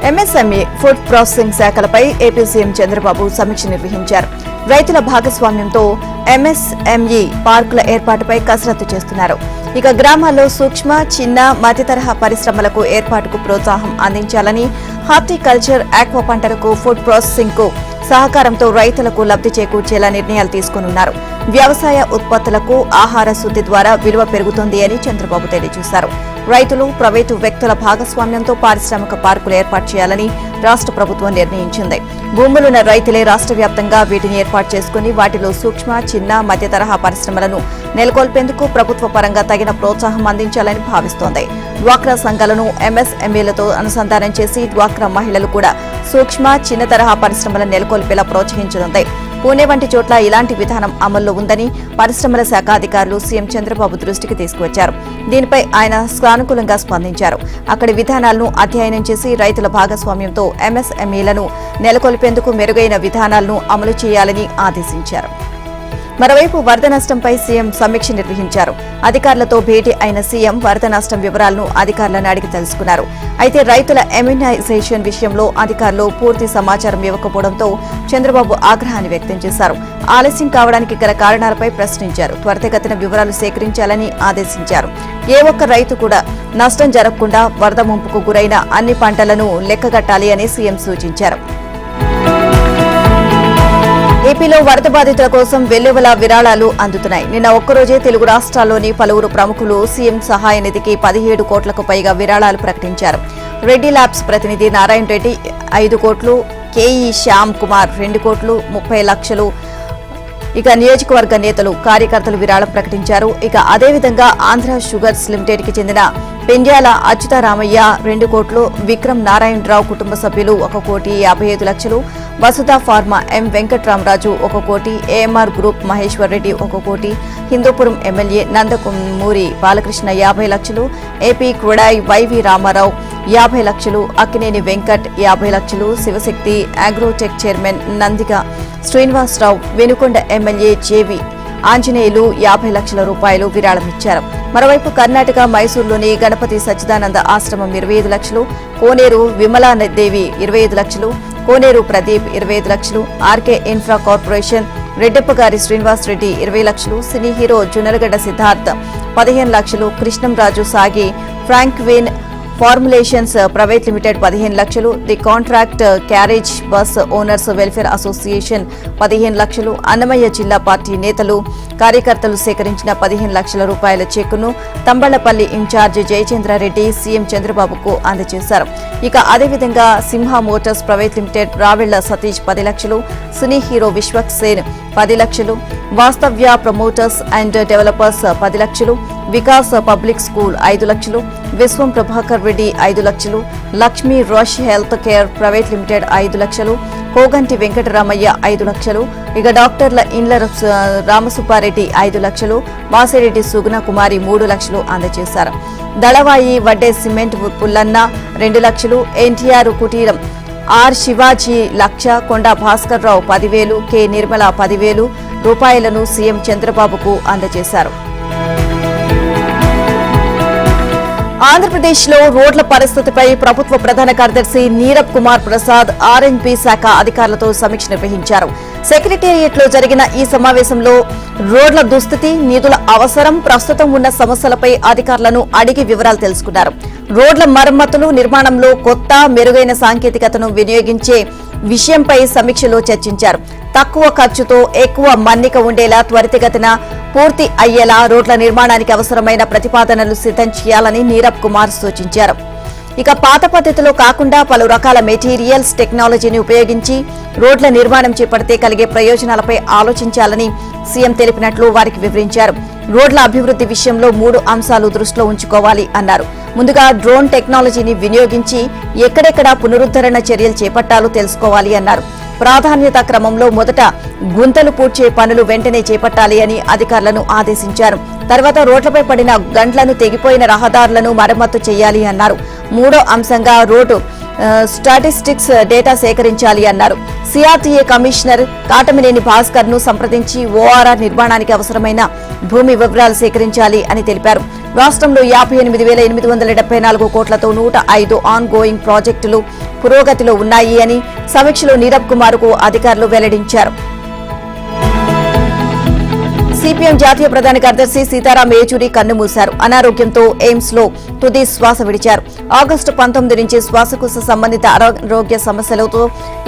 MSME food processing శాఖలపై AP CM Chandrababu సమీక్ష నిర్వహించారు. రైతుల భాగస్వామ్యంతో ఎంఎస్ఎంఈ పార్కుల ఏర్పాటుపై కసరత్తు చేస్తున్నారు. ఇక గ్రామాల్లో సూక్ష్మ, చిన్న, మధ్య తరహా పరిశ్రమలకు ఏర్పాటుకు ప్రోత్సాహం అందించాలని, హార్టికల్చర్, ఆక్వా పంటలకు, ఫుడ్ ప్రాసెసింగ్ కు సహకారంతో రైతులకు లబ్ధి చేకూర్చేలా నిర్ణయాలు తీసుకోనున్నారు. వ్యవసాయ ఉత్పత్తులకు ఆహార శుద్ధి ద్వారా విలువ పెరుగుతుంది అని చంద్రబాబు తెలియజేశారు. రైతులు, ప్రైవేటు వ్యక్తుల భాగస్వామ్యంతో పారిశ్రామిక పార్కులు ఏర్పాటు చేయాలని రాష్ట్ర ప్రభుత్వం నిర్ణయించింది. భూములున్న రైతులే రాష్ట్ర వ్యాప్తంగా వీటిని ఏర్పాటు చేసుకుని వాటిలో సూక్ష్మ, చిన్న, మధ్య తరహా పరిశ్రమలను నెలకొల్పేందుకు ప్రభుత్వ పరంగా తగిన ప్రోత్సాహం అందించాలని భావిస్తోంది. డ్వాక్రా సంఘాలను ఎంఎస్ఎంఈలతో అనుసంధానం చేసి డ్వాక్రా మహిళలు కూడా సూక్ష్మ, చిన్న తరహా పరిశ్రమలను నెలకొల్పేలా ప్రోత్సహించనుంది. పూణే వంటి చోట్ల ఇలాంటి విధానం అమల్లో ఉందని పరిశ్రమల శాఖ అధికారులు సీఎం చంద్రబాబు దృష్టికి తీసుకువచ్చారు. దీనిపై ఆయన సానుకూలంగా స్పందించారు. అక్కడి విధానాలను అధ్యయనం చేసి రైతుల భాగస్వామ్యంతో ఎంఎస్ఎంఈలను నెలకొల్పేందుకు మెరుగైన విధానాలను అమలు చేయాలని ఆదేశించారు. మరోవైపు వరద నష్టంపై సీఎం సమీక్ష నిర్వహించారు. అధికారులతో భేటీ అయిన సీఎం వరద నష్టం వివరాలను అధికారులను అడిగి తెలుసుకున్నారు. అయితే రైతుల ఇమ్యునైజేషన్ విషయంలో అధికారులు పూర్తి సమాచారం ఇవ్వకపోవడంతో చంద్రబాబు ఆగ్రహాన్ని వ్యక్తం చేశారు. ఆలస్యం కావడానికి గల కారణాలపై ప్రశ్నించారు. త్వరితగతిన వివరాలు సేకరించాలని ఆదేశించారు. ఏ ఒక్క రైతు కూడా నష్టం జరగకుండా వరద ముంపుకు గురైన అన్ని పంటలను లెక్కగట్టాలి అని సీఎం సూచించారు. ఏపీలో వరద బాధితుల కోసం వెల్లువలా విరాళాలు అందుతున్నాయి. నిన్న ఒక్కరోజే తెలుగు రాష్ట్రాల్లోని పలువురు ప్రముఖులు సీఎం సహాయ నిధికి 17 కోట్లకు పైగా విరాళాలు ప్రకటించారు. రెడ్డి ల్యాబ్స్ ప్రతినిధి నారాయణ రెడ్డి 5 కోట్లు, కేఈ శ్యామ్ కుమార్ 2 కోట్లు, 30 లక్షలు. ఇక నియోజకవర్గ నేతలు, కార్యకర్తలు విరాళం ప్రకటించారు. ఇక అదేవిధంగా ఆంధ్ర షుగర్స్ లిమిటెడ్ కి చెందిన పెండ్యాల అచ్యుతారామయ్య 2 కోట్లు, విక్రమ్ నారాయణరావు కుటుంబ సభ్యులు 1,55,00,000, వసుధ ఫార్మా ఎం వెంకట్రామరాజు 1 కోటి, ఏఎంఆర్ గ్రూప్ మహేశ్వర్ రెడ్డి 1 కోటి, హిందూపురం ఎమ్మెల్యే నందకుమూరి బాలకృష్ణ 50 లక్షలు, ఏపీ క్రుడాయ్ వైవి రామారావు 50 లక్షలు, అక్కినేని వెంకట్ 50 లక్షలు, Shivashakti agrotech chairman Nandiga Srinivasarao, Venukonda MLA JV Anjaneyulu 50 లక్షల రూపాయలు విరాళమిచ్చారు. మరోవైపు కర్ణాటక మైసూరులోని గణపతి సచ్చిదానంద ఆశ్రమం 25 లక్షలు, కోనేరు విమలాదేవి 25 లక్షలు, కోనేరు ప్రదీప్ 25 లక్షలు, RK infra corporation Reddappagari Srinivas Reddy 20 లక్షలు, సినీ హీరో జునలగడ్డ సిద్ధార్థ్ 15 లక్షలు, కృష్ణంరాజు సాగి ఫ్రాంక్విన్ ఫార్ములేషన్స్ ప్రైవేట్ లిమిటెడ్ 15 లక్షలు, the contract carriage bus owners welfare association 15 లక్షలు, అన్నమయ్య జిల్లా పార్టీ నేతలు, కార్యకర్తలు సేకరించిన 15 లక్షల రూపాయల చెక్కును తంబళ్లపల్లి ఇన్ఛార్జ్ జయచంద్రారెడ్డి సీఎం చంద్రబాబుకు అందజేశారు. ఇక అదేవిధంగా Simha motors private limited Ravella Satish 10 లక్షలు, సినీ హీరో విశ్వక్ సేన్ 10 లక్షలు, వాస్తవ్య ప్రమోటర్స్ అండ్ డెవలపర్స్ 10 లక్షలు, వికాస్ పబ్లిక్ స్కూల్ 5 లక్షలు, విశ్వం ప్రభాకర్ రెడ్డి 5 లక్షలు, Lakshmi rush health care private limited 5 లక్షలు, కోగంటి వెంకటరామయ్య 5 లక్షలు, ఇక డాక్టర్ల ఇండ్ల రామసుబ్బారెడ్డి 5 లక్షలు, వాసిరెడ్డి సుగుణ కుమారి 3 లక్షలు అందజేశారు. దళవాయి వడ్డే సిమెంట్ పుల్లన్న 2 లక్షలు, ఎన్టీఆర్ కుటీరం ఆర్ శివాజీ 1,00,000, కొండా భాస్కర్ రావు 10,000, కె నిర్మల 10,000 రూపాయలను సీఎం చంద్రబాబుకు అందజేశారు. ఆంధ్రప్రదేశ్లో రోడ్ల పరిస్థితిపై ప్రభుత్వ ప్రధాన కార్యదర్శి నీరబ్ కుమార్ ప్రసాద్ ఆర్ఎండ్బి శాఖ అధికారులతో సమీక్ష నిర్వహించారు. సెక్రటేరియట్లో జరిగిన ఈ సమావేశంలో రోడ్ల దుస్థితి, నిధుల అవసరం, ప్రస్తుతం ఉన్న సమస్యలపై అధికారులను అడిగి వివరాలు తెలుసుకున్నారు. రోడ్ల మరమ్మతులు, నిర్మాణంలో కొత్త, మెరుగైన సాంకేతికతను వినియోగించే విషయంపై సమీక్షలో చర్చించారు. తక్కువ ఖర్చుతో ఎక్కువ మన్నిక ఉండేలా త్వరితగతిన పూర్తి అయ్యేలా రోడ్ల నిర్మాణానికి అవసరమైన ప్రతిపాదనలు సిద్ధం చేయాలని నీరబ్ కుమార్ సూచించారు. ఇక పాత పద్ధతిలో కాకుండా పలు రకాల మెటీరియల్స్, టెక్నాలజీని ఉపయోగించి రోడ్ల నిర్మాణం చేపడితే కలిగే ప్రయోజనాలపై ఆలోచించాలని సీఎం తెలిపినట్లు వారికి వివరించారు. రోడ్ల అభివృద్ధి విషయంలో 3 అంశాలు దృష్టిలో ఉంచుకోవాలి అన్నారు. ముందుగా డ్రోన్ టెక్నాలజీని వినియోగించి ఎక్కడెక్కడ పునరుద్ధరణ చర్యలు చేపట్టాలో తెలుసుకోవాలి అన్నారు. ప్రాధాన్యత క్రమంలో మొదట గుంతలు పూడ్చే పనులు వెంటనే చేపట్టాలి అని అధికారులను ఆదేశించారు. తర్వాత రోడ్లపై పడిన గంట్లను, తెగిపోయిన రహదారులను మరమ్మతు చేయాలి అన్నారు. 3వ అంశంగా రోడ్డు స్టాటిస్టిక్స్ డేటా సేకరించాలి అన్నారు. సిఆర్టీఏ కమిషనర్ కాటమినేని భాస్కర్ ను సంప్రదించి ఓఆర్ఆర్ నిర్మాణానికి అవసరమైన భూమి వివరాలు సేకరించాలి అని తెలిపారు. రాష్ట్రంలో 58,874 కోట్లతో 105 ఆన్ గోయింగ్ ప్రాజెక్టులు పురోగతిలో ఉన్నాయి అని సమీక్షలో నీరబ్ కుమార్ కు అధికారులు వెల్లడించారు. సిపిఎం జాతీయ ప్రధాన కార్యదర్శి సీతారాం ఏచూరి కన్నుమూశారు. అనారోగ్యంతో ఎయిమ్స్ లో తుది శ్వాస విడిచారు. ఆగస్టు 19 నుంచి శ్వాసకోశ సంబంధిత అనారోగ్య సమస్యలతో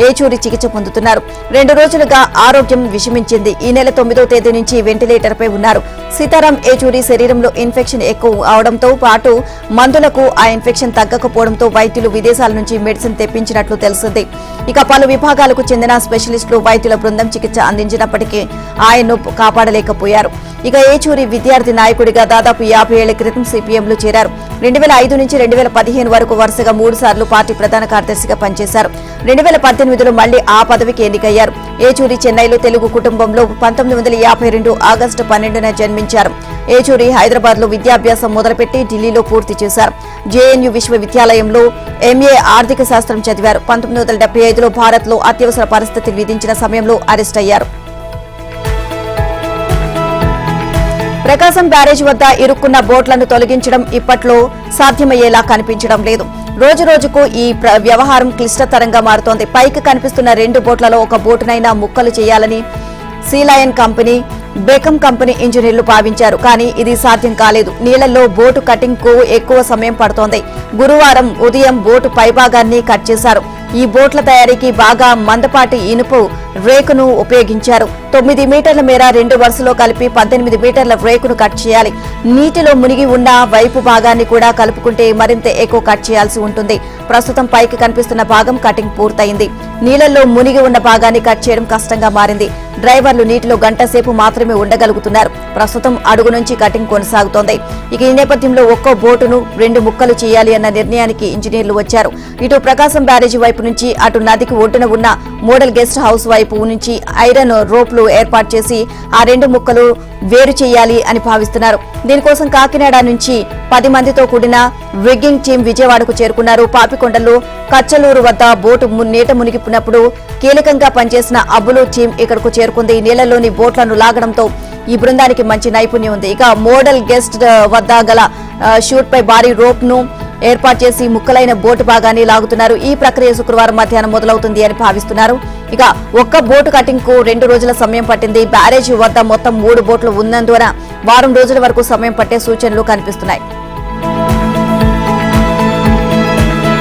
ఏచూరి చికిత్స పొందుతున్నారు. 2 రోజులుగా ఆరోగ్యం విషమించింది. ఈ నెల 9వ తేదీ నుంచి వెంటిలేటర్ పై ఉన్నారు. సీతారాం ఏచూరి శరీరంలో ఇన్ఫెక్షన్ ఎక్కువ అవడంతో పాటు మందులకు ఆ ఇన్ఫెక్షన్ తగ్గకపోవడంతో వైద్యులు విదేశాల నుంచి మెడిసిన్ తెప్పించినట్లు తెలిసింది. ఇక పలు విభాగాలకు చెందిన స్పెషలిస్టులు వైద్యుల బృందం చికిత్స అందించినప్పటికీ ఆయన్ను కాపాడలేకపోయారు. ఇక ఏచూరి విద్యార్థి నాయకుడిగా దాదాపు 50 ఏళ్ల క్రితం సిపిఎంలో చేరారు. 2005 నుంచి 2015 వరకు వరుసగా 3 సార్లు పార్టీ ప్రధాన కార్యదర్శిగా పనిచేశారు. 2018లో మళ్లీ ఆ పదవికి ఎన్నికయ్యారు. ఏచూరి చెన్నైలో తెలుగు కుటుంబంలో 1952 ఆగస్టు 12న జన్మించారు. ఏచూరి హైదరాబాద్ లో విద్యాభ్యాసం మొదలుపెట్టి ఢిల్లీలో పూర్తి చేశారు. జేఎన్యూ విశ్వవిద్యాలయంలో ఎంఏ ఆర్థిక శాస్త్రం చదివారు. 1975లో భారత్ లో అత్యవసర పరిస్థితి విధించిన సమయంలో అరెస్ట్ అయ్యారు. ప్రకాశం బ్యారేజ్ వద్ద ఇరుక్కున్న బోట్లను తొలగించడం ఇప్పట్లో సాధ్యమయ్యేలా కనిపించడం లేదు. రోజురోజుకు ఈ వ్యవహారం క్లిష్టతరంగా మారుతోంది. పైకి కనిపిస్తున్న 2 బోట్లలో ఒక బోటునైనా ముక్కలు చేయాలని సీలయన్ కంపెనీ, బెకమ్ కంపెనీ ఇంజనీర్లు భావించారు. కానీ ఇది సాధ్యం కాలేదు. నీళ్లలో బోటు కటింగ్ కు ఎక్కువ సమయం పడుతోంది. గురువారం ఉదయం బోటు పైభాగాన్ని కట్ చేశారు. ఈ బోట్ల తయారీకి బాగా మందపాటి ఇనుపు రేకును ఉపయోగించారు. 9 మీటర్ల మేర 2 వరుసలో కలిపి 18 మీటర్ల రేకును కట్ చేయాలి. నీటిలో మునిగి ఉన్న వైపు భాగాన్ని కూడా కలుపుకుంటే మరింత ఎక్కువ కట్ చేయాల్సి ఉంటుంది. ప్రస్తుతం పైకి కనిపిస్తున్న భాగం కటింగ్ పూర్తయింది. నీళ్లలో మునిగి ఉన్న భాగాన్ని కట్ చేయడం కష్టంగా మారింది. డ్రైవర్లు నీటిలో గంట సేపు మాత్రమే ఉండగలుగుతున్నారు. ప్రస్తుతం అడుగు నుంచి కటింగ్ కొనసాగుతోంది. ఇక ఈ నేపథ్యంలో ఒక్కో బోటును 2 ముక్కలు చేయాలి అన్న నిర్ణయానికి ఇంజనీర్లు వచ్చారు. ఇటు ప్రకాశం బ్యారేజీ వైపు నుంచి అటు నదికి ఒడ్డున ఉన్న మోడల్ గెస్ట్ హౌస్ వైపు నుంచి ఐరన్ రోప్లు ఏర్పాటు చేసి ఆ 2 ముక్కలు వేరు చేయాలి అని భావిస్తున్నారు. దీనికోసం కాకినాడ నుంచి 10 మందితో కూడిన రిగ్గింగ్ టీం విజయవాడకు చేరుకున్నారు. పాపికొండలో కచ్చలూరు వద్ద బోటు నీట మునిగినప్పుడు కీలకంగా పనిచేసిన అబ్బులు టీం ఇక్కడకు చేరుకుంది. నీళ్లలోని బోట్లను లాగడంతో ఈ బృందానికి మంచి నైపుణ్యం ఉంది. ఇక మోడల్ గెస్ట్ వద్ద గల షూట్ పై భారీ రోప్ ను ఏర్పాటు చేసి ముక్కలైన బోటు భాగాన్ని లాగుతున్నారు. ఈ ప్రక్రియ శుక్రవారం మధ్యాహ్నం మొదలవుతుంది అని భావిస్తున్నారు. ఇక ఒక్క బోటు కటింగ్ కు 2 రోజుల సమయం పట్టింది. బ్యారేజీ వద్ద మొత్తం 3 బోట్లు ఉన్నందున వారం రోజుల వరకు సమయం పట్టే సూచనలు కనిపిస్తున్నాయి.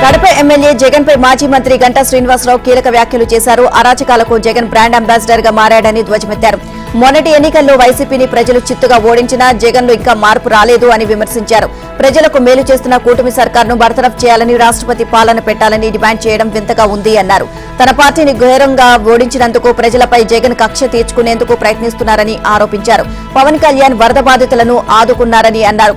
కడప ఎమ్మెల్యే జగన్ పై మాజీ మంత్రి గంటా శ్రీనివాసరావు కీలక వ్యాఖ్యలు చేశారు. అరాచకాలకు జగన్ బ్రాండ్ అంబాసిడర్ గా మారాడని ధ్వజమెత్తారు. మొన్నటి ఎన్నికల్లో వైసీపీని ప్రజలు చిత్తుగా ఓడించినా జగన్ లో ఇంకా మార్పు రాలేదు అని విమర్శించారు. ప్రజలకు మేలు చేస్తున్న కూటమి సర్కార్ను బర్తరఫ్ చేయాలని, రాష్ట్రపతి పాలన పెట్టాలని డిమాండ్ చేయడం వింతగా ఉంది అన్నారు. తన పార్టీని ఘోరంగా ఓడించినందుకు ప్రజలపై జగన్ కక్ష తీర్చుకునేందుకు ప్రయత్నిస్తున్నారని ఆరోపించారు. పవన్ కళ్యాణ్ వరద బాధితులను ఆదుకున్నారని అన్నారు.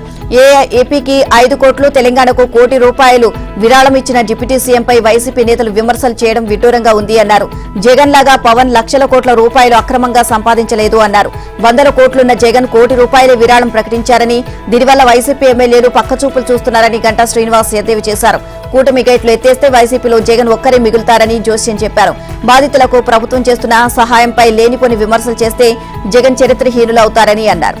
ఏపీకి 5 కోట్లు, తెలంగాణకు 1 కోటి రూపాయలు విరాళం ఇచ్చిన డిప్యూటీ సీఎంపై వైసీపీ నేతలు విమర్శలు చేయడం విడ్డూరంగా ఉంది అన్నారు. జగన్ లాగా పవన్ లక్షల కోట్ల రూపాయలు అక్రమంగా సంపాదించలేదు అన్నారు. 100 కోట్లున్న జగన్ 1 కోటి రూపాయల విరాళం ప్రకటించారని, దీనివల్ల వైసీపీ ఎమ్మెల్యేలు పక్కచూపులు చూస్తున్నారని గంటా శ్రీనివాస్ ఎద్దేవి చేశారు. కూటమి గేట్లు ఎత్తేస్తే వైసీపీలో జగన్ ఒక్కరే మిగులుతారని జోస్యం చెప్పారు. బాధితులకు ప్రభుత్వం చేస్తున్న సహాయంపై లేనిపోని విమర్శలు చేస్తే జగన్ చరిత్రహీనులవుతారని అన్నారు.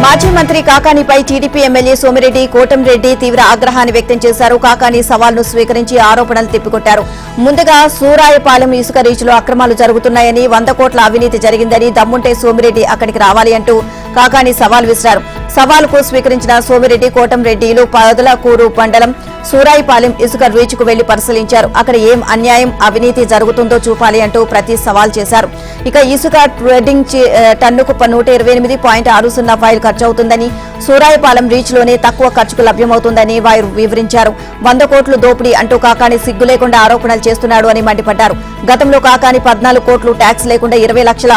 మాజీ మంత్రి కాకానీపై టీడీపీ ఎమ్మెల్యే సోమిరెడ్డి కోటంరెడ్డి తీవ్ర ఆగ్రహాన్ని వ్యక్తం చేశారు. కాకానీ సవాల్ను స్వీకరించి ఆరోపణలు తిప్పికొట్టారు. ముందుగా సూరాయపాలెం ఇసుక రీచ్లో అక్రమాలు జరుగుతున్నాయని, 100 కోట్ల అవినీతి జరిగిందని, దమ్ముంటే సోమిరెడ్డి అక్కడికి రావాలి అంటూ కాకానీ సవాల్ విసిరారు. సవాలుకు స్వీకరించిన సోమిరెడ్డి, కోటంరెడ్డిలు పొదలకూరు మండలం సూరాయిపాలెం ఇసుక రీచ్కు వెళ్లి పరిశీలించారు. అక్కడ ఏం అన్యాయం, అవినీతి జరుగుతుందో చూపాలి అంటూ ప్రతి సవాల్ చేశారు. ఇక ఇసుక ట్రేడింగ్ టన్నుకు 128.60 ఫైల్ ఖర్చవుతుందని, సూరాయిపాలెం రీచ్ లోనే తక్కువ ఖర్చుకు లభ్యమవుతుందని వారు వివరించారు. 100 కోట్లు దోపిడీ అంటూ కాకాని సిగ్గు లేకుండా ఆరోపణలు చేస్తున్నాడు అని మండిపడ్డారు. గతంలో కాకాని 14 కోట్లు ట్యాక్స్ లేకుండా 20 లక్షల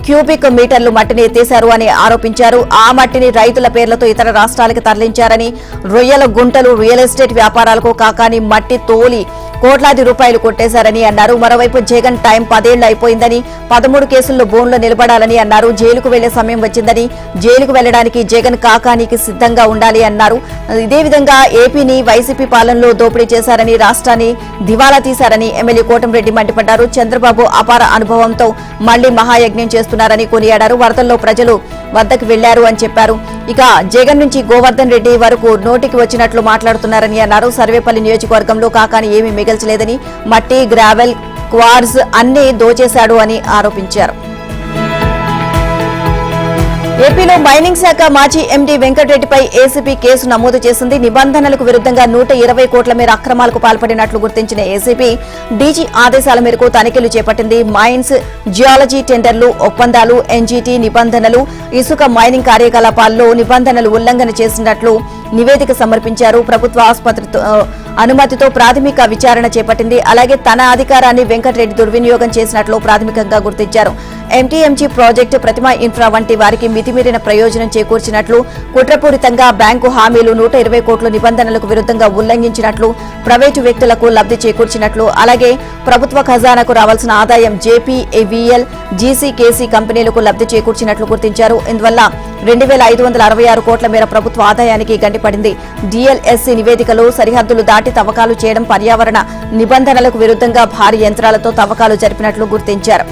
క్యూబిక్ మీటర్లు మట్టిని ఎత్తేశారు అని ఆరోపించారు. ఆ మట్టిని రైతుల పేర్లతో ఇతర రాష్ట్రాలకు తరలించారని, రొయ్యల గుంటలు, రియల్ ఎస్టేట్ వ్యాపారాలకు కాకాని మట్టి తోలి కోట్లాది రూపాయలు కొట్టేశారని అన్నారు. మరోవైపు జగన్ టైం 10 ఏళ్లు అయిపోయిందని, 13 కేసుల్లో బోన్లో నిలబడాలని అన్నారు. జైలుకు వెళ్లే సమయం వచ్చిందని, జైలుకు వెళ్లడానికి జగన్ కాకానికి సిద్ధంగా ఉండాలి అన్నారు. ఇదే విధంగా ఏపీని వైసీపీ పాలనలో దోపిడీ చేశారని, రాష్ట్రాన్ని దివాలా తీశారని ఎమ్మెల్యే కోటంరెడ్డి మండిపడ్డారు. చంద్రబాబు అపార అనుభవంతో మళ్లీ మహాయజ్ఞం చేస్తున్నారని కొనియాడారు. వరదల్లో ప్రజలు వద్దకు వెళ్లారు అని చెప్పారు. ఇక జగన్ నుంచి గోవర్ధన్ రెడ్డి వరకు నోటికి వచ్చినట్లు మాట్లాడుతున్నారని అన్నారు. సర్వేపల్లి నియోజకవర్గంలో కాకాని ఏమీ మిగల్చలేదని, మట్టి, గ్రావెల్, క్వార్జ్ అన్నీ దోచేశాడు అని ఆరోపించారు. ఏపీలో మైనింగ్ శాఖ మాజీ ఎండీ వెంకటరెడ్డిపై ఏసీబీ కేసు నమోదు చేసింది. నిబంధనలకు విరుద్ధంగా 120 కోట్ల మేర అక్రమాలకు పాల్పడినట్లు గుర్తించిన ఏసీబీ డీజీ ఆదేశాల మేరకు తనిఖీలు చేపట్టింది. మైన్స్, జియాలజీ టెండర్లు, ఒప్పందాలు, ఎన్జీటీ నిబంధనలు, ఇసుక మైనింగ్ కార్యకలాపాల్లో నిబంధనలు ఉల్లంఘన చేసినట్లు నివేదిక సమర్పించారు. ప్రభుత్వ ఆసుపత్రితో అనుమతితో ప్రాథమిక విచారణ చేపట్టింది. అలాగే తన అధికారాన్ని వెంకటరెడ్డి దుర్వినియోగం చేసినట్లు ప్రాథమికంగా గుర్తించారు. ఎంటీఎంజీ ప్రాజెక్టు, ప్రతిమా ఇన్ఫ్రా వంటి వారికి మితిమీరిన ప్రయోజనం చేకూర్చినట్లు, కుట్రపూరితంగా బ్యాంకు హామీలు 120 కోట్ల నిబంధనలకు విరుద్ధంగా ఉల్లంఘించినట్లు, ప్రైవేటు వ్యక్తులకు లబ్ధి చేకూర్చినట్లు, అలాగే ప్రభుత్వ ఖజానాకు రావాల్సిన ఆదాయం జేపీఏవీఎల్, జీసీకేసీ కంపెనీలకు లబ్ధి చేకూర్చినట్లు గుర్తించారు. ఇందువల్ల 2,566 కోట్ల మేర ప్రభుత్వ ఆదాయానికి గండిపడింది. డీఎల్ఎస్సీ నివేదికలో సరిహద్దులు దాటి తవ్వకాలు చేయడం, పర్యావరణ నిబంధనలకు విరుద్ధంగా భారీ యంత్రాలతో తవ్వకాలు జరిపినట్లు గుర్తించారు.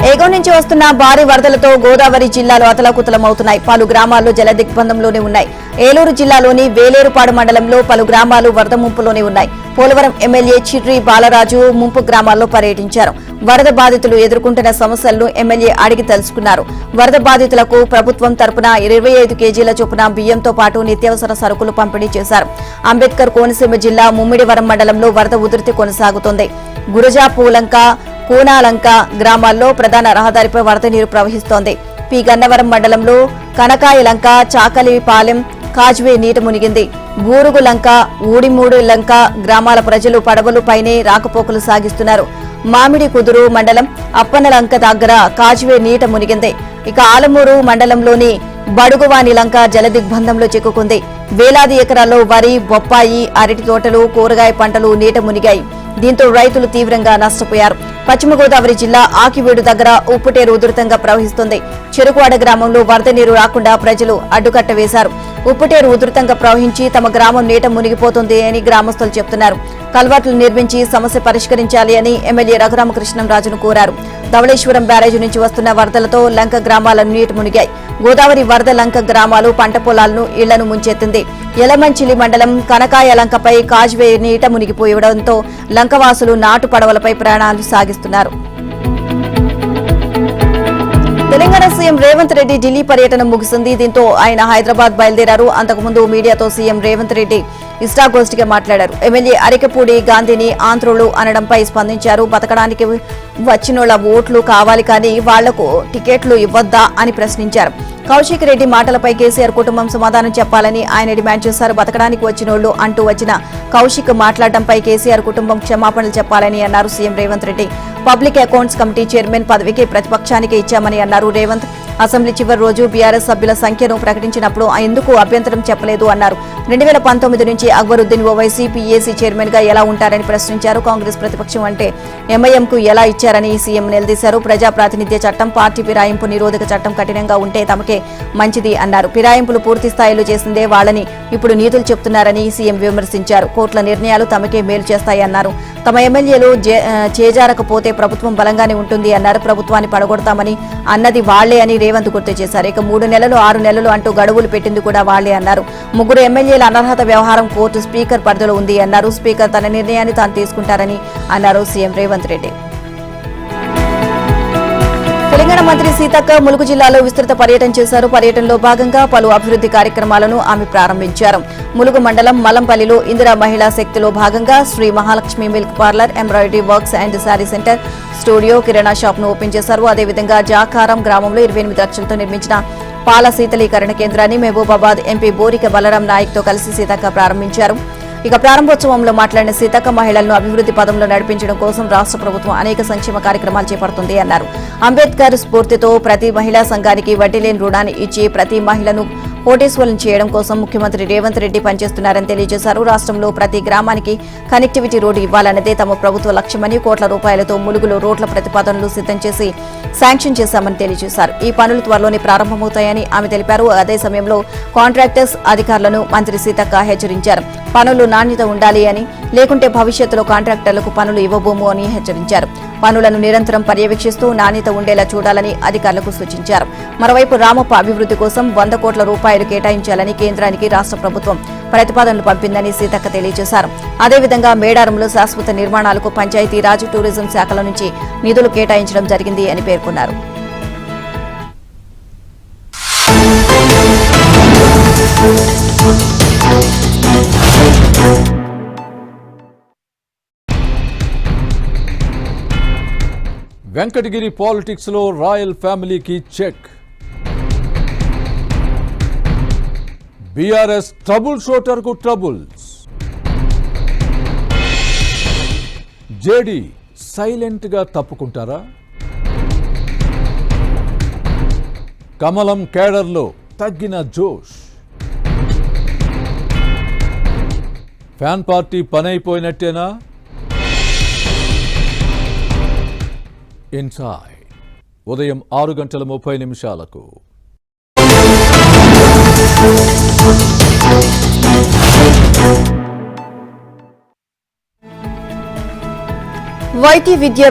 ఎగువ నుంచి వస్తున్న భారీ వరదలతో గోదావరి జిల్లాలో అతలాకుతలమవుతున్నాయి. పలు గ్రామాల్లో జలదిగ్బంధంలోనే ఉన్నాయి. ఏలూరు జిల్లాలోని వేలేరుపాడు మండలంలో పలు గ్రామాలు వరద ముంపులోనే ఉన్నాయి. పోలవరం ఎమ్మెల్యే చిర్రి బాలరాజు ముంపు గ్రామాల్లో పర్యటించారు. వరద బాధితులు ఎదుర్కొంటున్న సమస్యలను ఎమ్మెల్యే అడిగి తెలుసుకున్నారు. వరద బాధితులకు ప్రభుత్వం తరపున 25 కేజీల చొప్పున బియ్యంతో పాటు నిత్యావసర సరుకులు పంపిణీ చేశారు. అంబేద్కర్ కోనసీమ జిల్లా ముమ్మిడివరం మండలంలో వరద ఉధృతి కొనసాగుతోంది. గురజాపూలంక, కూనాలంక గ్రామాల్లో ప్రధాన రహదారిపై వరద నీరు ప్రవహిస్తోంది. పి గన్నవరం మండలంలో కనకాయలంక, చాకలిపాలెం కాజ్వే నీట మునిగింది. బూరుగులంక, ఊడిమూడు లంక గ్రామాల ప్రజలు పడవలు పైనే రాకపోకలు సాగిస్తున్నారు. మామిడి కుదురు మండలం అప్పనలంక దగ్గర కాజ్వే నీట మునిగింది. ఇక ఆలమూరు మండలంలోని బడుగువాని లంక జలదిగ్బంధంలో చిక్కుకుంది. వేలాది ఎకరాల్లో వరి, బొప్పాయి, అరటి తోటలు, కూరగాయ పంటలు నీట మునిగాయి. దీంతో రైతులు తీవ్రంగా నష్టపోయారు. పశ్చిమ గోదావరి జిల్లా ఆకివీడు దగ్గర ఉప్పుటేరు ఉధృతంగా ప్రవహిస్తుంది. చెరుకువాడ గ్రామంలో వరద నీరు రాకుండా ప్రజలు అడ్డుకట్ట వేశారు. ఉప్పుటేరు ఉధృతంగా ప్రవహించి తమ గ్రామం నీట మునిగిపోతుంది అని గ్రామస్తులు చెబుతున్నారు. కల్వర్ట్లు నిర్మించి సమస్య పరిష్కరించాలి అని ఎమ్మెల్యే రఘురామకృష్ణంరాజును కోరారు. ధవళేశ్వరం బ్యారేజీ నుంచి వస్తున్న వరదలతో లంక గ్రామాలను నీట మునిగాయి. గోదావరి వరద లంక గ్రామాలు, పంట పొలాలను, ఇళ్లను ముంచెత్తింది. యలమంచిలి మండలం కనకాయలంకపై కాజ్వే నీట మునిగిపోవడంతో లంకవాసులు నాటు పడవలపై ప్రయాణాలు సాగిస్తున్నారు. తెలంగాణ సీఎం రేవంత్ రెడ్డి ఢిల్లీ పర్యటన ముగిసింది. దీంతో ఆయన హైదరాబాద్ బయలుదేరారు. అంతకుముందు మీడియాతో సీఎం రేవంత్ రెడ్డి ఇష్టాగోష్ఠిగా మాట్లాడారు. ఎమ్మెల్యే అరికపూడి గాంధీని ఆంధ్రులు అనడంపై స్పందించారు. బతకడానికి వచ్చినోళ్ల ఓట్లు కావాలి కానీ వాళ్లకు టికెట్లు ఇవ్వద్దా అని ప్రశ్నించారు. కౌశిక్ రెడ్డి మాటలపై కేసీఆర్ కుటుంబం సమాధానం చెప్పాలని ఆయన డిమాండ్ చేశారు. బతకడానికి వచ్చినోళ్లు అంటూ వచ్చిన కౌశిక్ మాట్లాడడంపై కేసీఆర్ కుటుంబం క్షమాపణలు చెప్పాలని అన్నారు CM Revanth Reddy. Public accounts committee chairman పదవికి ప్రతిపక్షానికే ఇచ్చామని అన్నారు రేవంత్. అసెంబ్లీ చివరి రోజు బీఆర్ఎస్ సభ్యుల సంఖ్యను ప్రకటించినప్పుడు ఎందుకు అభ్యంతరం చెప్పలేదు అన్నారు. 2019 నుంచి అక్బరుద్దీన్ ఓవైసీ పీఏసీ చైర్మన్ గా ఎలా ఉంటారని ప్రశ్నించారు. కాంగ్రెస్ ప్రతిపక్షం అంటే ఎంఐఎంకు ఎలా ఇచ్చారని సీఎం నిలదీశారు. ప్రజా ప్రాతినిధ్య చట్టం, పార్టీ ఫిరాయింపు నిరోధక చట్టం కఠినంగా ఉంటే తమకే మంచిది అన్నారు. ఫిరాయింపులు పూర్తి స్థాయిలో చేసిందే వాళ్ళని ఇప్పుడు నీతులు చెప్తున్నారని సీఎం విమర్శించారు. కోర్టుల నిర్ణయాలు తమకే మేలు చేస్తాయన్నారు. తమ ఎమ్మెల్యేలు చేజారకపోతే ప్రభుత్వం బలంగానే ఉంటుంది అన్నారు. ప్రభుత్వాన్ని పడగొడతామని అన్నది వాళ్లే అని రేవంత్ గుర్తు చేశారు. ఇక 3 నెలలు 6 నెలలు అంటూ గడువులు పెట్టింది కూడా వాళ్లే అన్నారు. 3 ఎమ్మెల్యేల అనర్హత వ్యవహారం కోర్టు స్పీకర్ పరిధిలో ఉంది అన్నారు. స్పీకర్ తన నిర్ణయాన్ని తాను తీసుకుంటారని అన్నారు సీఎం రేవంత్ రెడ్డి. తెలంగాణ మంత్రి సీతక్క ములుగు జిల్లాలో విస్తృత పర్యటన చేశారు. పర్యటనలో భాగంగా పలు అభివృద్ధి కార్యక్రమాలను ఆమె ప్రారంభించారు. ములుగు మండలం మలంపల్లిలో ఇందిరా మహిళా శక్తిలో భాగంగా Shri Mahalakshmi milk parlour, embroidery works and saree centre, studio, కిరాణా షాప్ ను ఓపెన్ చేశారు. అదేవిధంగా జాకారం గ్రామంలో 28 లక్షలతో నిర్మించిన పాల శీతలీకరణ కేంద్రాన్ని మహబూబాబాద్ ఎంపీ బోరిక బలరాం నాయక్ తో కలిసి సీతక్క ప్రారంభించారు. ఇక ప్రారంభోత్సవంలో మాట్లాడిన సీతక్క మహిళలను అభివృద్ధి పదంలో నడిపించడం కోసం రాష్ట్ర ప్రభుత్వం అనేక సంక్షేమ కార్యక్రమాలు చేపడుతుంది అన్నారు. అంబేద్కర్ స్ఫూర్తితో ప్రతి మహిళా సంఘానికి వడ్డీ లేని రుణాన్ని ఇచ్చి ప్రతి మహిళను కోటేశ్వరం చేయడం కోసం ముఖ్యమంత్రి రేవంత్ రెడ్డి పనిచేస్తున్నారని తెలియజేశారు. రాష్ట్రంలో ప్రతి గ్రామానికి కనెక్టివిటీ రోడ్డు ఇవ్వాలన్నదే తమ ప్రభుత్వ లక్ష్యమని, కోట్ల రూపాయలతో ములుగులో రోడ్ల ప్రతిపాదనలు సిద్ధం చేసి శాంక్షన్ చేశామని తెలియజేశారు. ఈ పనులు త్వరలోనే ప్రారంభమవుతాయని ఆమె తెలిపారు. అదే సమయంలో కాంట్రాక్టర్స్ అధికారులను మంత్రి సీతక్క హెచ్చరించారు. పనులు నాణ్యత ఉండాలి అని, లేకుంటే భవిష్యత్తులో కాంట్రాక్టర్లకు పనులు ఇవ్వబోము అని హెచ్చరించారు. పనులను నిరంతరం పర్యవేక్షిస్తూ నాణ్యత ఉండేలా చూడాలని అధికారులకు సూచించారు. మరోవైపు రామప్ప అభివృద్ధి కోసం 100 కోట్ల రూపాయలు కేటాయించాలని కేంద్రానికి రాష్ట్ర ప్రభుత్వం ప్రతిపాదనలు పంపిందని సీతక్క తెలియజేశారు. అదేవిధంగా మేడారంలో శాశ్వత నిర్మాణాలకు పంచాయతీరాజ్, టూరిజం శాఖల నుంచి నిధులు కేటాయించడం జరిగింది అని పేర్కొన్నారు. వెంకటగిరి పాలిటిక్స్ లో రాయల్ ఫ్యామిలీకి చెక్. బీఆర్ఎస్ ట్రబుల్ షూటర్ కు ట్రబుల్స్. జేడీ సైలెంట్ గా తప్పుకుంటారా? కమలం కేడర్లో తగ్గిన జోష్. Fan party పనైపోయినట్టేనా? ఇన్సైడ్ ఉదయం 6:30 వైద్య విద్య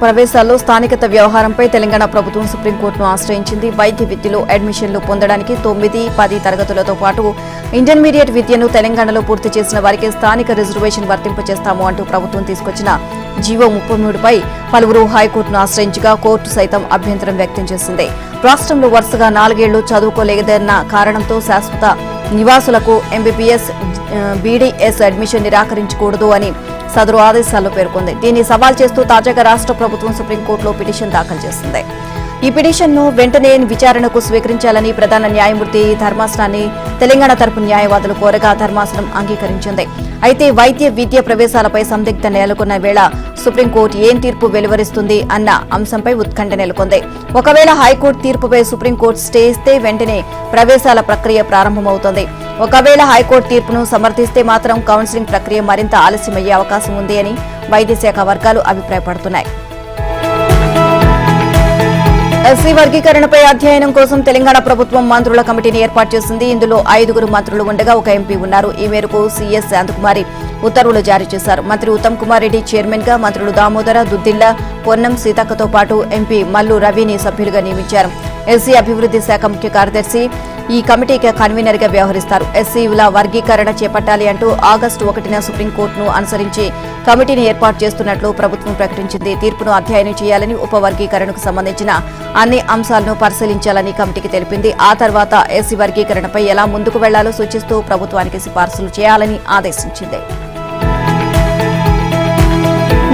ప్రవేశాల్లో స్థానికత వ్యవహారంపై తెలంగాణ ప్రభుత్వం సుప్రీంకోర్టును ఆశ్రయించింది. వైద్య విద్యలో అడ్మిషన్లు పొందడానికి 9, 10 తరగతులతో పాటు ఇంటర్మీడియట్ విద్యను తెలంగాణలో పూర్తి చేసిన వారికి స్థానిక రిజర్వేషన్ వర్తింపచేస్తాము అంటూ ప్రభుత్వం తీసుకొచ్చిన జీవో 33పై పలువురు హైకోర్టును ఆశ్రయించగా కోర్టు సైతం అభ్యంతరం వ్యక్తం చేసింది. రాష్ట్రంలో వరుసగా 4 ఏళ్లు చదువుకోలేదన్న కారణంతో శాశ్వత నివాసులకు ఎంబీబీఎస్, బీడీఎస్ అడ్మిషన్ నిరాకరించకూడదు అని సదరు ఆదేశాల్లో పేర్కొంది. దీన్ని సవాల్ చేస్తూ తాజాగా రాష్ట్ర ప్రభుత్వం సుప్రీంకోర్టులో పిటిషన్ దాఖలు చేసింది. ఈ పిటిషన్ను వెంటనే విచారణకు స్వీకరించాలని ప్రధాన న్యాయమూర్తి ధర్మాసనాన్ని తెలంగాణ తరపు న్యాయవాదులు కోరగా ధర్మాసనం అంగీకరించింది. అయితే వైద్య విద్య ప్రవేశాలపై సందిగ్ధ నెలకొన్న వేళ సుప్రీంకోర్టు ఏం తీర్పు వెలువరిస్తుంది అన్న అంశంపై ఉత్కంఠ నెలకొంది. ఒకవేళ హైకోర్టు తీర్పుపై సుప్రీంకోర్టు స్టే ఇస్తే వెంటనే ప్రవేశాల ప్రక్రియ ప్రారంభమవుతుంది. ఒకవేళ హైకోర్టు తీర్పును సమర్థిస్తే మాత్రం కౌన్సిలింగ్ ప్రక్రియ మరింత ఆలస్యమయ్యే అవకాశం ఉంది అని వైద్య శాఖ వర్గాలు అభిప్రాయపడుతున్నాయి. ఎస్సీ వర్గీకరణపై అధ్యయనం కోసం తెలంగాణ ప్రభుత్వం మంత్రుల కమిటీని ఏర్పాటు చేసింది. ఇందులో 5 మంత్రులు ఉండగా ఒక ఎంపీ ఉన్నారు. ఈ మేరకు సీఎస్ శాంతకుమారి ఉత్తర్వులు జారీ చేశారు. మంత్రి ఉత్తమ్ కుమార్ రెడ్డి చైర్మన్ గా, మంత్రులు దామోదర, దుద్దిళ్ల, పొన్నం సీతక్కతో పాటు ఎంపీ మల్లు రవిని సభ్యులుగా నియమించారు. ఎస్సీ అభివృద్ధి శాఖ ముఖ్య కార్యదర్శి ఈ కమిటీకి కన్వీనర్ గా వ్యవహరిస్తారు. ఎస్సీల వర్గీకరణ చేపట్టాలి అంటూ ఆగస్టు 1న సుప్రీంకోర్టును అనుసరించి కమిటీని ఏర్పాటు చేస్తున్నట్లు ప్రభుత్వం ప్రకటించింది. తీర్పును అధ్యయనం చేయాలని, ఉపవర్గీకరణకు సంబంధించిన అన్ని అంశాలను పరిశీలించాలని కమిటీకి తెలిపింది. ఆ తర్వాత ఎస్సీ వర్గీకరణపై ఎలా ముందుకు వెళ్లాలో సూచిస్తూ ప్రభుత్వానికి సిఫార్సులు చేయాలని ఆదేశించింది.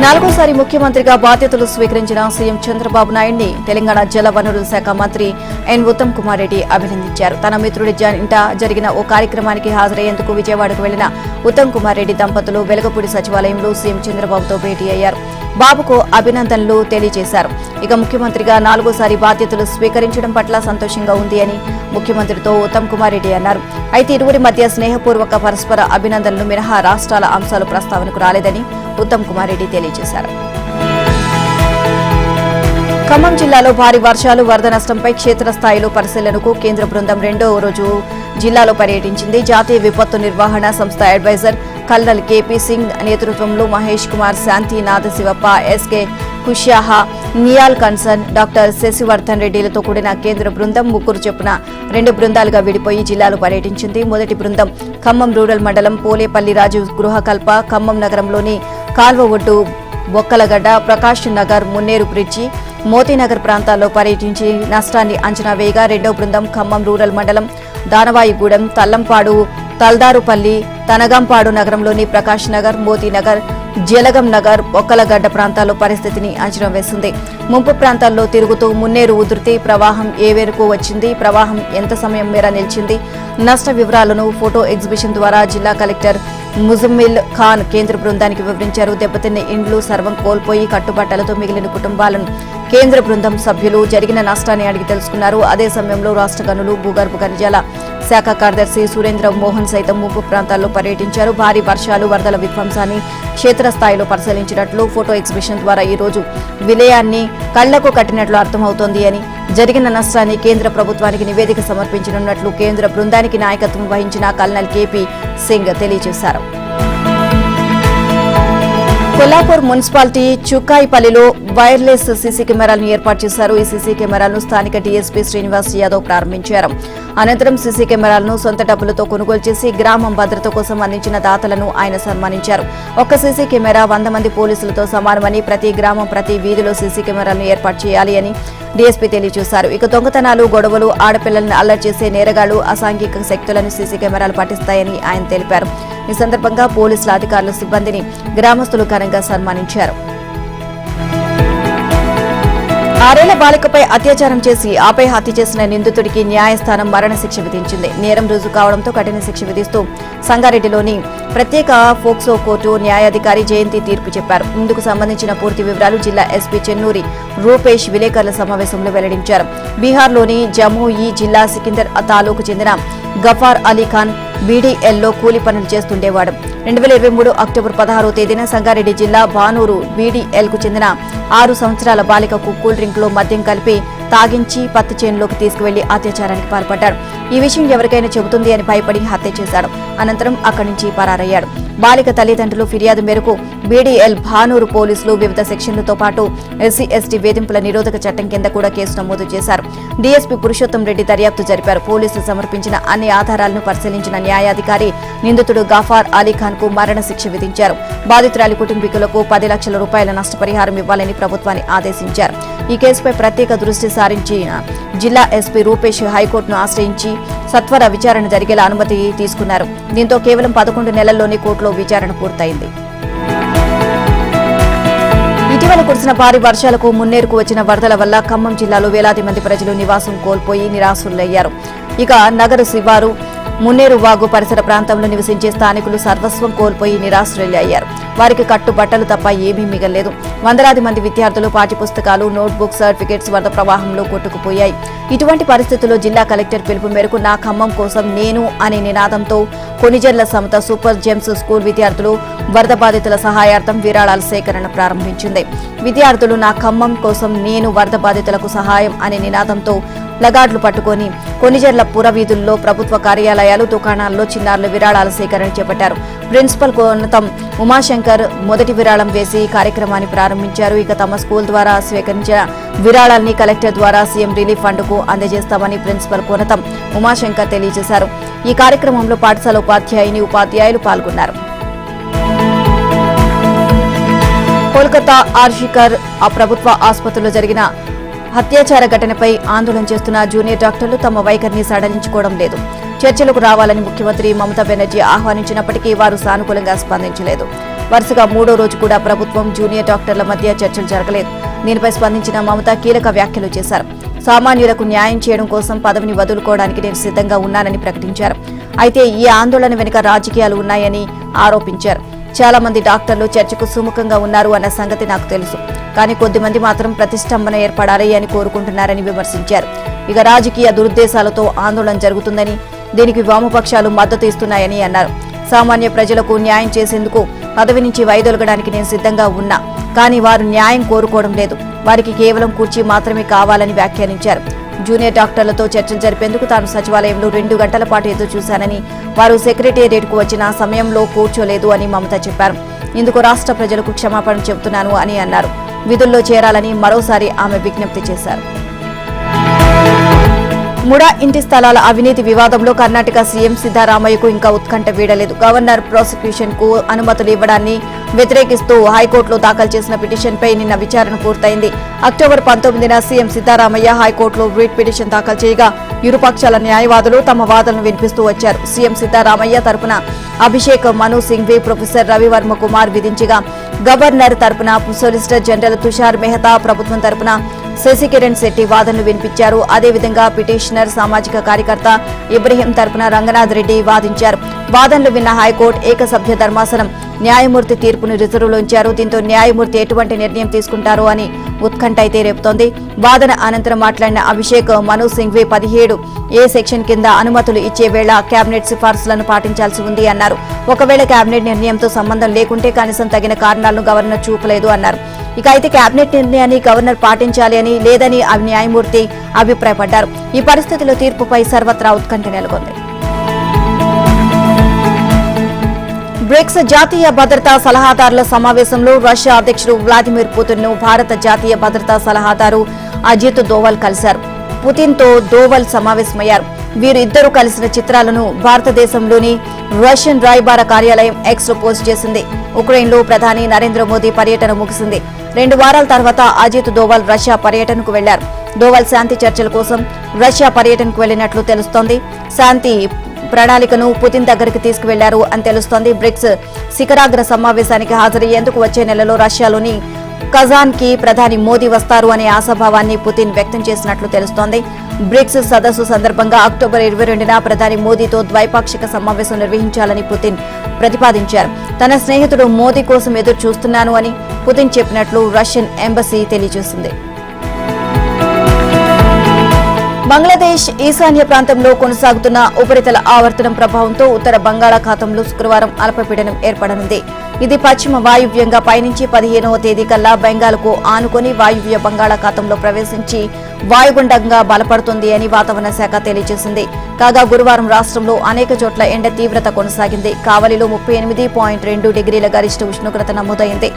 4వసారి ముఖ్యమంత్రిగా బాధ్యతలు స్వీకరించిన సీఎం చంద్రబాబు నాయుడిని తెలంగాణ జల వనరుల శాఖ మంత్రి ఎన్ ఉత్తమ్ కుమార్ రెడ్డి అభినందించారు. తన మిత్రుడి ఇంట జరిగిన ఓ కార్యక్రమానికి హాజరయ్యేందుకు విజయవాడకు వెళ్లిన ఉత్తమ్ కుమార్ రెడ్డి దంపతులు వెలగపూడి సచివాలయంలో సీఎం చంద్రబాబుతో భేటీ అయ్యారు. బాబుకు అభినందనలు తెలియజేశారు. ఇక ముఖ్యమంత్రిగా 4వసారి బాధ్యతలు స్వీకరించడం పట్ల సంతోషంగా ఉంది అని ముఖ్యమంత్రితో ఉత్తమ్ కుమార్ రెడ్డి అన్నారు. అయితే ఇరువురి మధ్య స్నేహపూర్వక పరస్పర అభినందనలు మినహా రాష్ట్రాల అంశాలు ప్రస్తావనకు రాలేదని ఉత్తమ్ కుమార్ రెడ్డి తెలియజేశారు. ఖమ్మం జిల్లాలో భారీ వర్షాలు, వరద నష్టంపై క్షేత్రస్థాయిలో పరిశీలనకు కేంద్ర బృందం 2వ రోజు జిల్లాలో పర్యటించింది. జాతీయ విపత్తు నిర్వహణ సంస్థ అడ్వైజర్ కల్నల్ కేపీ సింగ్ నేతృత్వంలో మహేష్ కుమార్, శాంతినాథ్ శివప్ప, ఎస్కే కుష్యాహా, నియాల్ కన్సర్న్, డాక్టర్ శశివర్ధన్ రెడ్డిలతో కూడిన కేంద్ర బృందం 3 చొప్పున 2 బృందాలుగా విడిపోయి జిల్లాలో పర్యటించింది. మొదటి బృందం ఖమ్మం రూరల్ మండలం పోలేపల్లి రాజు గృహకల్ప, ఖమ్మం నగరంలోని కాల్వ ఒడ్డు, బొక్కలగడ్డ, ప్రకాష్ నగర్, మున్నేరు బ్రిడ్జి, మోతీనగర్ ప్రాంతాల్లో పర్యటించి నష్టాన్ని అంచనా వేయగా రెండో బృందం ఖమ్మం రూరల్ మండలం దానవాయిగూడెం, తల్లంపాడు, తల్దారుపల్లి, తనగంపాడు నగరంలోని ప్రకాష్ నగర్, మోతీనగర్, జలగం నగర్, బొక్కలగడ్డ ప్రాంతాల్లో పరిస్థితిని అంచనా వేసింది. ముంపు ప్రాంతాల్లో తిరుగుతూ మున్నేరు ఉధృతి ప్రవాహం ఏ మేరకు వచ్చింది, ప్రవాహం ఎంత సమయం మేర నిలిచింది, నష్ట వివరాలను ఫోటో ఎగ్జిబిషన్ ద్వారా జిల్లా కలెక్టర్ ముజమ్మిల్ ఖాన్ కేంద్ర బృందానికి వివరించారు. దెబ్బతిన్న ఇండ్లు సర్వం కోల్పోయి కట్టుబట్టలతో మిగిలిన కుటుంబాలను కేంద్ర బృందం సభ్యులు జరిగిన నష్టాన్ని అడిగి తెలుసుకున్నారు. అదే సమయంలో రాష్ట్ర గనులు, భూగర్భ ఖనిజాల శాఖ కార్యదర్శి సురేంద్ర మోహన్ సైతం ముంపు ప్రాంతాల్లో పర్యటించారు. భారీ వర్షాలు, వరదల విధ్వంసాన్ని క్షేత్రస్థాయిలో పరిశీలించినట్లు ఫోటో ఎగ్జిబిషన్ ద్వారా ఈ రోజు విలయాన్ని కళ్లకు కట్టినట్లు అర్థమవుతోంది అని, జరిగిన నష్టాన్ని కేంద్ర ప్రభుత్వానికి నివేదిక సమర్పించనున్నట్లు కేంద్ర బృందానికి నాయకత్వం వహించిన కల్నల్ కేపీ సింగ్ తెలియజేశారు. కొల్లాపూర్ మున్సిపాలిటీ చుక్కాయిపల్లిలో వైర్లెస్ సీసీ కెమెరాలను ఏర్పాటు చేశారు. ఈ సీసీ కెమెరాలను స్థానిక డీఎస్పీ శ్రీనివాస్ యాదవ్ ప్రారంభించారు. అనంతరం సీసీ కెమెరాలను సొంత డబ్బులతో కొనుగోలు చేసి గ్రామం భద్రత కోసం అందించిన దాతలను ఆయన సన్మానించారు. ఒక్క సీసీ కెమెరా 100 మంది పోలీసులతో సమానమని, ప్రతి గ్రామం, ప్రతి వీధిలో సీసీ కెమెరాలను ఏర్పాటు చేయాలి అని డీఎస్పీ తెలియజేశారు. ఇక దొంగతనాలు, గొడవలు, ఆడపిల్లలను అల్లరి చేసే నేరగాళ్లు, అసాంఘిక శక్తులను సీసీ కెమెరాలు పట్టిస్తాయని ఆయన తెలిపారు. ఈ సందర్భంగా పోలీసుల అధికారులు, సిబ్బందిని గ్రామస్తులు ఘనంగా సన్మానించారు. 6 ఏళ్ల బాలికపై అత్యాచారం చేసి ఆపై హత్య చేసిన నిందితుడికి న్యాయస్థానం మరణశిక్ష విధించింది. నేరం రుజువు కావడంతో కఠిన శిక్ష విధిస్తూ సంగారెడ్డిలోని ప్రత్యేక ఫోక్సో కోర్టు న్యాయాధికారి జయంతి తీర్పు చెప్పారు. ఇందుకు సంబంధించిన పూర్తి వివరాలు జిల్లా ఎస్పీ చెన్నూరి రూపేష్ విలేకరుల సమావేశంలో వెల్లడించారు. బీహార్లోని జమూయి జిల్లా సికిందర్ తాలూకు చెందిన గఫార్ అలీఖాన్ బీడీఎల్లో కూలి పనులు చేస్తుండేవాడు. 2023 అక్టోబర్ 16వ తేదీన సంగారెడ్డి జిల్లా బానూరు బీడీఎల్కు చెందిన 6 సంవత్సరాల బాలికకు కూల్ డ్రింక్లో మద్యం కలిపి తాగించి పత్తి చేనులోకి తీసుకువెళ్లి అత్యాచారానికి పాల్పడ్డాడు. ఈ విషయం ఎవరికైనా చెబుతుంది అని భయపడి హత్య చేశాడు. అనంతరం అక్కడి నుంచి పరారయ్యాడు. బాలిక తల్లిదండ్రులు ఫిర్యాదు మేరకు బీడీఎల్ భానూరు పోలీసులు వివిధ సెక్షన్లతో పాటు ఎస్సీ ఎస్టీ వేధింపుల నిరోధక చట్టం కింద కూడా కేసు నమోదు చేశారు. డీఎస్పీ పురుషోత్తం రెడ్డి దర్యాప్తు జరిపారు. పోలీసులు సమర్పించిన అన్ని ఆధారాలను పరిశీలించిన న్యాయాధికారి నిందితుడు గఫార్ అలీఖాన్ కు మరణ శిక్ష విధించారు. బాధితురాలి కుటుంబీకులకు 10 లక్షల రూపాయల నష్టపరిహారం ఇవ్వాలని ప్రభుత్వాన్ని ఆదేశించారు. ఈ కేసుపై ప్రత్యేక దృష్టి సారించిన జిల్లా ఎస్పీ రూపేష్ హైకోర్టును ఆశ్రయించి సత్వర విచారణ జరిగేలా అనుమతి తీసుకున్నారు. దీంతో కేవలం 11 నెలల్లోనే కోర్టులో విచారణ పూర్తయింది. ఇటీవల కురిసిన భారీ వర్షాలకు మున్నేరుకు వచ్చిన వరదల వల్ల ఖమ్మం జిల్లాలో వేలాది మంది ప్రజలు నివాసం కోల్పోయి నిరాశ్రులయ్యారు. ఇక నగర శివారు మున్నేరు వాగు పరిసర ప్రాంతంలో నివసించే స్థానికులు సర్వస్వం కోల్పోయి నిరాశ్రయులయ్యారు. వారికి కట్టుబట్టలు తప్ప ఏమీ మిగల్లేదు. వందలాది మంది విద్యార్థులు పాఠ్యపుస్తకాలు, నోట్బుక్, సర్టిఫికెట్స్ వరద ప్రవాహంలో కొట్టుకుపోయాయి. ఇటువంటి పరిస్థితుల్లో జిల్లా కలెక్టర్ పిలుపు మేరకు నా ఖమ్మం కోసం నేను అనే నినాదంతో Konijerla Samatha super gems school విద్యార్థులు వరద బాధితుల సహాయార్థం విరాళాల సేకరణ ప్రారంభించింది. విద్యార్థులు నా ఖమ్మం కోసం నేను వరద బాధితులకు సహాయం అనే నినాదంతో ప్లగార్డులు పట్టుకుని కొనిజర్ల పురవీధుల్లో, ప్రభుత్వ కార్యాలయాలు, దుకాణాల్లో చిన్నారులు విరాళాల సేకరణ చేపట్టారు. ప్రిన్సిపల్ కోనతం ఉమాశంకర్ మొదటి విరాళం వేసి కార్యక్రమాన్ని ప్రారంభించారు. ఇక తమ స్కూల్ ద్వారా స్వీకరించిన విరాళాల్ని కలెక్టర్ ద్వారా సీఎం రిలీఫ్ ఫండ్ కు అందజేస్తామని ప్రిన్సిపల్ కోనతం ఉమాశంకర్ తెలియజేశారు. ఈ కార్యక్రమంలో పాఠశాల ఉపాధ్యాయుని, ఉపాధ్యాయులు పాల్గొన్నారు. కోల్కతా ఆర్షికర్ ప్రభుత్వ ఆసుపత్రిలో జరిగిన అత్యాచార ఘటనపై ఆందోళన చేస్తున్న జూనియర్ డాక్టర్లు తమ వైఖరిని సడలించుకోవడం లేదు. చర్చలకు రావాలని ముఖ్యమంత్రి మమతా బెనర్జీ ఆహ్వానించినప్పటికీ వారు సానుకూలంగా స్పందించలేదు. వరుసగా 3వ రోజు కూడా ప్రభుత్వం, జూనియర్ డాక్టర్ల మధ్య చర్చలు జరగలేదు. దీనిపై స్పందించిన మమతా కీలక వ్యాఖ్యలు చేశారు. సామాన్యులకు న్యాయం చేయడం కోసం పదవిని వదులుకోవడానికి నేను సిద్ధంగా ఉన్నానని ప్రకటించారు. అయితే ఈ ఆందోళన వెనుక రాజకీయాలు ఉన్నాయని ఆరోపించారు. చాలా మంది డాక్టర్లు చర్చకు సుముఖంగా ఉన్నారు అన్న సంగతి నాకు తెలుసు. కానీ కొద్దిమంది మాత్రం ప్రతిష్టంభన ఏర్పడాలి అని కోరుకుంటున్నారని విమర్శించారు. ఇక రాజకీయ దురుద్దేశాలతో ఆందోళన జరుగుతుందని, దీనికి వామపక్షాలు మద్దతు ఇస్తున్నాయని అన్నారు. సామాన్య ప్రజలకు న్యాయం చేసేందుకు పదవి నుంచి వైదొలగడానికి నేను సిద్ధంగా ఉన్నా. కానీ వారు న్యాయం కోరుకోవడం లేదు. వారికి కేవలం కుర్చీ మాత్రమే కావాలని వ్యాఖ్యానించారు. జూనియర్ డాక్టర్లతో చర్చలు జరిపేందుకు తాను సచివాలయంలో 2 గంటల పాటు ఎదురు చూశానని, వారు సెక్రటేరియట్కు వచ్చిన సమయంలో కూర్చోలేదు అని మమత చెప్పారు. ఇందుకు రాష్ట్ర ప్రజలకు క్షమాపణ చెబుతున్నాను అని అన్నారు. విధుల్లో చేరాలని మరోసారి ఆమె విజ్ఞప్తి చేశారు. ముడా ఇంటి స్థలాల అవినీతి వివాదంలో కర్ణాటక సీఎం సిద్దరామయ్యకు ఇంకా ఉత్కంఠ వీడలేదు. గవర్నర్ ప్రాసిక్యూషన్ కు అనుమతులు ఇవ్వడాన్ని వ్యతిరేకిస్తూ హైకోర్టులో దాఖలు చేసిన పిటిషన్పై నిన్న విచారణ పూర్తయింది. అక్టోబర్ 19న సీఎం సిద్దరామయ్య హైకోర్టులో రిట్ పిటిషన్ దాఖలు చేయగా ఇరుపక్షాల న్యాయవాదులు తమ వాదనలు వినిపిస్తూ వచ్చారు. సీఎం సిద్దరామయ్య తరపున అభిషేక్ మను సింఘ్వి ప్రొఫెసర్ రవివర్మ కుమార్ విధించగా గవర్నర్ తరపున సొలిసిటర్ జనరల్ తుషార్ మెహతా, ప్రభుత్వం తరపున శశికిరణ్ శెట్టి వాదనలు వినిపించారు. అదేవిధంగా పిటిషనర్ సామాజిక కార్యకర్త ఇబ్రహీం తరపున రంగనాథ్ రెడ్డి వాదించారు. వాదనలు విన్న హైకోర్టు ఏకసభ్య ధర్మాసనం న్యాయమూర్తి తీర్పును రిజర్వులో ఉంచారు. దీంతో న్యాయమూర్తి ఎటువంటి నిర్ణయం తీసుకుంటారో అని ఉత్కంఠ అయితే రేపుతోంది. వాదన అనంతరం మాట్లాడిన అభిషేక్ మను సింఘ్వి 17A సెక్షన్ కింద అనుమతులు ఇచ్చే వేళ కేబినెట్ సిఫార్సులను పాటించాల్సి ఉంది అన్నారు. ఒకవేళ కేబినెట్ నిర్ణయంతో సంబంధం లేకుంటే కనీసం తగిన కారణాలను గవర్నర్ చూపలేదు అన్నారు. ఇక అయితే కేబినెట్ నిర్ణయాన్ని గవర్నర్ పాటించాలి అని లేదని న్యాయమూర్తి అభిప్రాయపడ్డారు. ఈ పరిస్థితిలో తీర్పుపై సర్వత్రా ఉత్కంఠ నెలకొంది. బ్రిక్స్ జాతీయ భద్రతా సలహాదారుల సమావేశంలో రష్యా అధ్యక్షుడు వ్లాదిమిర్ పుతిన్ ను భారత జాతీయ భద్రతా సలహాదారు అజిత్ దోవల్ కలిశారు. పుతిన్ తో దోవల్ సమావేశమయ్యారు. వీరు ఇద్దరు కలిసిన చిత్రాలను భారతదేశంలోని రష్యన్ రాయబార కార్యాలయం ఎక్స్ లో పోస్ట్ చేసింది. ఉక్రెయిన్లో ప్రధాని నరేంద్ర మోదీ పర్యటన ముగిసింది. 2 వారాల తర్వాత అజిత్ దోవల్ రష్యా పర్యటనకు వెళ్లారు. దోవల్ శాంతి చర్చల కోసం రష్యా పర్యటనకు వెళ్లినట్లు తెలుస్తోంది. శాంతి ప్రణాళికను పుతిన్ దగ్గరికి తీసుకువెళ్లారు అని తెలుస్తోంది. బ్రిక్స్ శిఖరాగ్ర సమావేశానికి హాజరయ్యేందుకు వచ్చే నెలలో రష్యాలోని కజాన్ కి ప్రధాని మోదీ వస్తారు అనే ఆశాభావాన్ని పుతిన్ వ్యక్తం చేసినట్లు తెలుస్తోంది. బ్రిక్స్ సదస్సు సందర్భంగా అక్టోబర్ 22న ప్రధాని మోదీతో ద్వైపాక్షిక సమావేశం నిర్వహించాలని పుతిన్ ప్రతిపాదించారు. తన స్నేహితుడు మోదీ కోసం ఎదురు చూస్తున్నాను అని పుతిన్ చెప్పినట్లు రష్యన్ ఎంబసీ తెలియజేసింది. బంగ్లాదేశ్ ఈశాన్య ప్రాంతంలో కొనసాగుతున్న ఉపరితల ఆవర్తనం ప్రభావంతో ఉత్తర బంగాళాఖాతంలో శుక్రవారం అల్పపీడనం ఏర్పడనుంది. ఇది పశ్చిమ వాయువ్యంగా పయనించి 15వ తేదీ కల్లా బెంగాల్కు ఆనుకొని వాయువ్య బంగాళాఖాతంలో ప్రవేశించి వాయుగుండంగా బలపడుతుంది అని వాతావరణ శాఖ తెలియజేసింది. కాగా గురువారం రాష్ట్రంలో అనేక చోట్ల ఎండ తీవ్రత కొనసాగింది. కావలిలో 38.2 డిగ్రీల గరిష్ట ఉష్ణోగ్రత నమోదైంది.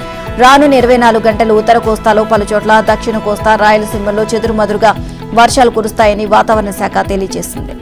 రానున్న 24 గంటలు ఉత్తర కోస్తాలో పలుచోట్ల, దక్షిణ కోస్తా, రాయలసీమలో చెదురుమదురుగా వర్షాలు కురుస్తాయని వాతావరణ శాఖ తెలియజేసింది.